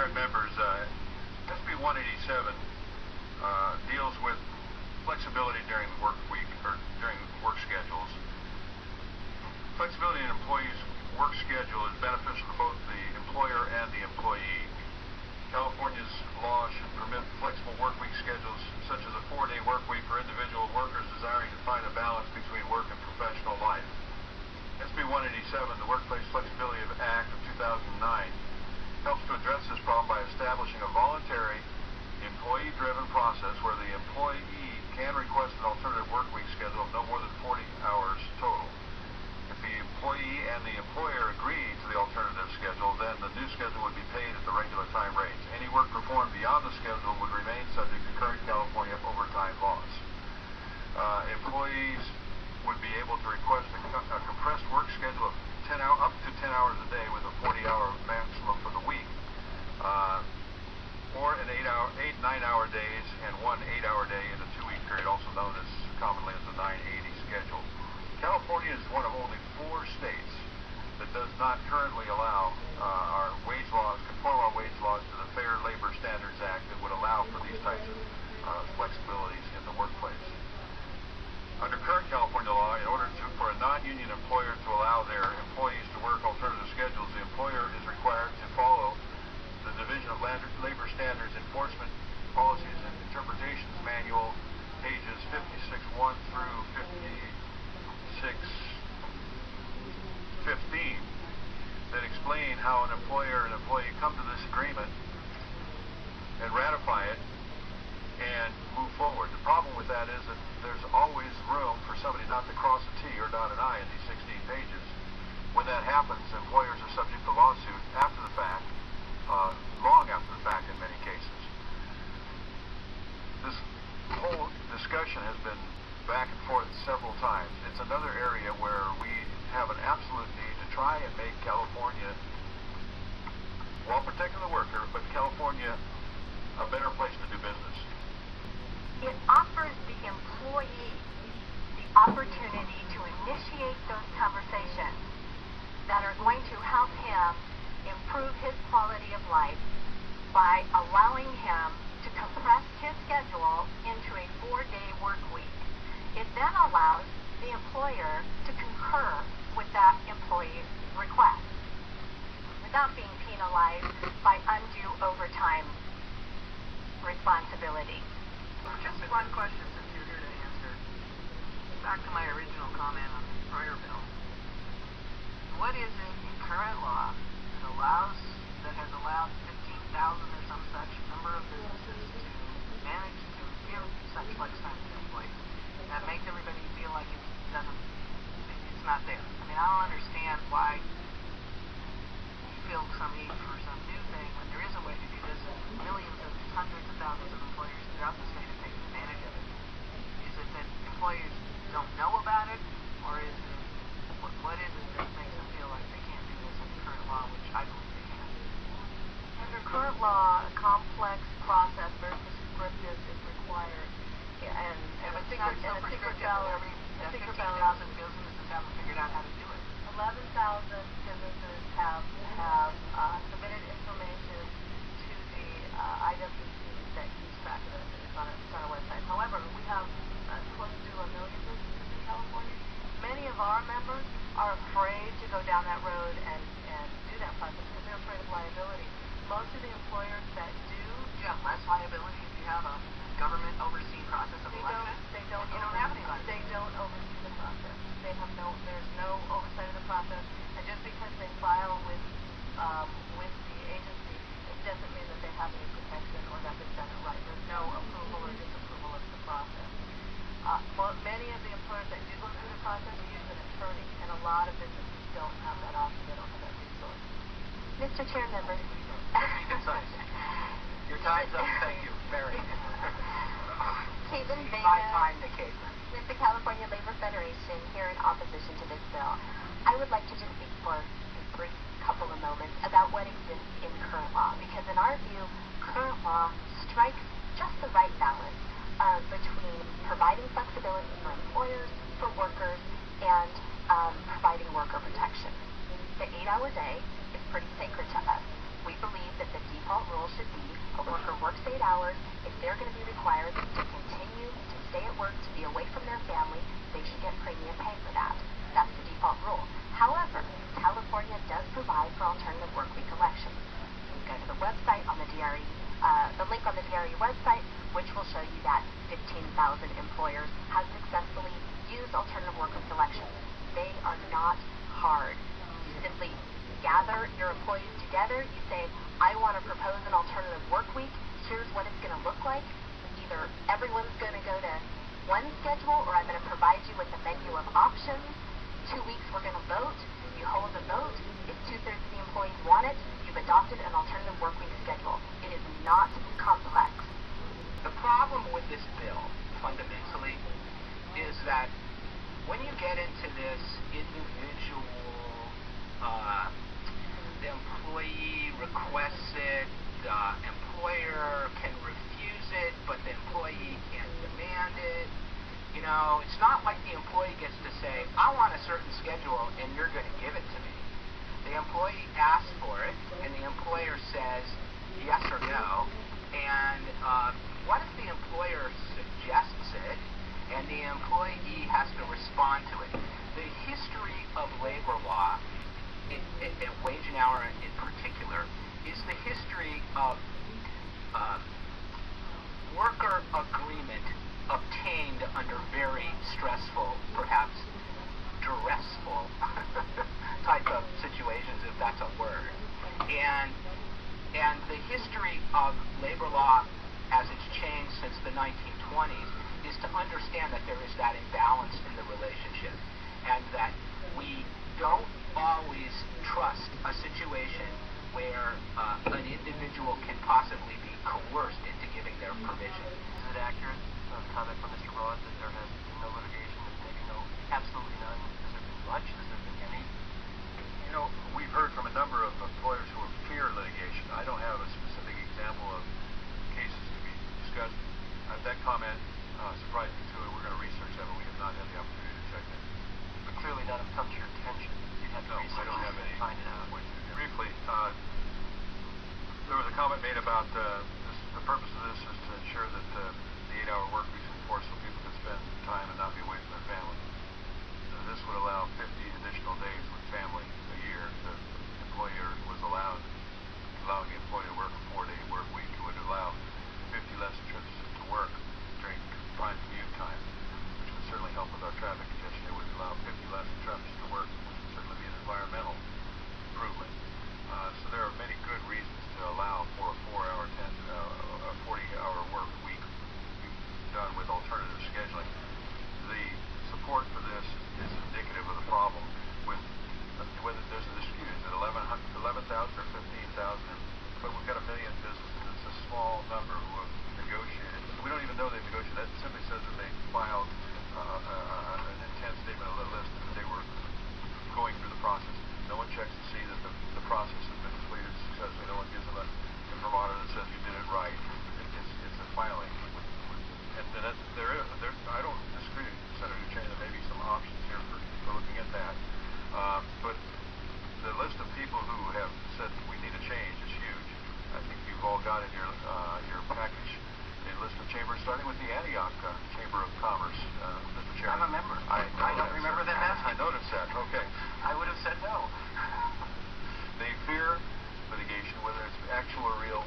Chair and members, SB 187 deals with flexibility during the work week or during work schedules. Flexibility in employees' work schedule is beneficial to both the employer and the employee. California's law should permit flexible work week schedules, such as a 4-day work week for individual workers desiring to find a balance between work and professional life. SB 187, the Workplace Flexibility Act of 2009, helps to address this problem by establishing a voluntary, employee-driven process where the employee can request an alternative work week schedule of no more than 40 hours total. If the employee and the employer agree to the alternative schedule, then the new schedule would be paid at the regular time rates. Any work performed beyond the schedule would remain subject to current California overtime laws. Employees would be able to request a compressed work schedule of up to 10 hours a day with a 40-hour maximum for the week, or an 9-hour days and one 8-hour day in a 2-week period, also known as commonly as the 980 schedule. California is one of only 4 states that does not currently allow conform our wage laws to the Fair Labor Standards Act that would allow for these types of flexibilities in the workplace. Under current California law, in order for a non-union employer to allow their employees to work alternative schedules, the employer is required to follow the Division of Labor Standards Enforcement Policies and Interpretations Manual, pages 56.1 through 56.15, that explain how an employer and employee come to this agreement and ratify it and move forward. The problem with that is that there's always room for somebody not to cross a T or dot an I in these 16 pages. When that happens, employers are subject to lawsuit after the fact, long after the fact in many cases. This whole discussion has been back and forth several times. It's another area where we have an absolute need to try and make California, while protecting the worker, but California a better place to do business. It offers the employee the opportunity to initiate those conversations that are going to help him improve his quality of life by allowing him to compress his schedule into a 4-day work week. It then allows the employer to concur with that employee's request without being penalized by undue overtime responsibility. Just one question since you're here to answer. Back to my original comment on the prior bill. What is it in current law that has allowed 15,000 or some such number of businesses to manage to give such flex time to employees that makes everybody feel like it's not there? I mean, I don't understand why you feel some need for some new thing when there is a way to do this, and millions of hundreds of thousands of employers throughout the state are taking advantage of it. Is it that employers don't know about it, or is it what is it that makes them feel like they can't do this under current law, which I believe they can? Under current law, a complex process versus scripted is required, and it's not so prescriptive. Every 15,000 businesses haven't figured out how to do it. 11,000 businesses have submitted information to the IWC that keeps track of it. It's on our website. However, we have close to 1 million businesses in California. Many of our members are afraid to go down that road and do that process because they're afraid of liability. Most of the employers that do have less liability if you have a government overseen process of election. They don't have any liability. They don't oversee the process. There's no oversight of the process, and just because they file with the agency, it doesn't mean that they have any protection or that they've done it right. There's no approval or disapproval of the process. Many of the employers that do go through the process use an attorney, and a lot of businesses don't have that option. They don't have that resource. Mr. Chair, members. Your time's up. Thank you. Mary. Caitlin My Vega time to Caitlin. with the California Labor Federation here in opposition to this bill. I would like to just speak for a brief couple of moments about what exists in current law, because in our view, current law strikes just the right balance between providing flexibility for employers, for workers, and providing worker protection. The 8-hour day is pretty sacred to us. We believe that the default rule works 8 hours, if they're going to be required to continue to stay at work, to be away from their family, they should get premium pay for that. That's the default rule. However, California does provide for alternative workweek elections. You can go to the website on the DRE, the link on the DRE website, which will show you that 15,000 employers have successfully used alternative workweek elections. They are not hard. You simply gather your employees together. You say, I want to propose an alternative work week. Here's what it's going to look like. Either everyone's going to go to one schedule, or I'm going to provide you with a menu of options. 2 weeks we're going to vote. You hold a vote. If 2/3 of the employees want it, you've adopted an alternative work week schedule. It is not complex. The problem with this bill, fundamentally, is that when you get into this individual, the employee requests it, the employer can refuse it, but the employee can't demand it. You know, it's not like the employee gets to say, I want a certain schedule and you're going to give it to me. The employee asks for it and the employer says yes or no. And what if the employer suggests it and the employee has to respond to it? The history of labor law, and wage and hour in particular, is the history of worker agreement obtained under very stressful, perhaps duressful type of situations, if that's a word. And the history of labor law as it's changed since the 1920s is to understand that there is that imbalance in the relationship, and that we don't always trust a situation where an individual can possibly be coerced into giving their permission. Is it accurate, the comment from Mr. Broad, that there has been no litigation, and maybe no, absolutely none? Has there been much? Has there been any? You know, we've heard from a number of employers who fear litigation. I don't have a specific example of cases to be discussed. That comment surprised me too. We're going to research that, but we have not had the opportunity to check that. But clearly none have come to your attention. You'd have to No, I research don't have to any. find it out. Briefly, there was a comment made about the purpose of this is to ensure that the 8-hour work week is enforced so people can spend time and not be away from their family. This would allow 50 additional days with family a year. The employer was allowing the employee to work a 4-day work week. It would allow 50 less trips to work during prime commute time, which would certainly help with our traffic congestion. It would allow 50 less trips to work, which would certainly be an environmental improvement. So there are many good reasons to allow for a 40-hour work week done with alternative scheduling. The support for this is indicative of the problem with whether there's a dispute. Is it 11,000 or 15,000? But we've got 1 million businesses. It's a small number who have negotiated. We don't even know they've negotiated. That simply says that they filed an intent statement on the list that they were going through the process. No one checks to see that the process has been completed successfully. No one gives them a imprimatur that says you did it right. It's a filing. And I don't disagree, Senator Duchesne. There may be some options here for looking at that. But the list of people who have said we need a change is huge. I think you've all got in your package a list of chambers, starting with the Antioch Chamber of Commerce. Mr. Chairman. I'm a member. I don't remember that message. I noticed that. Okay. I would have said no. They fear litigation, whether it's actual or real.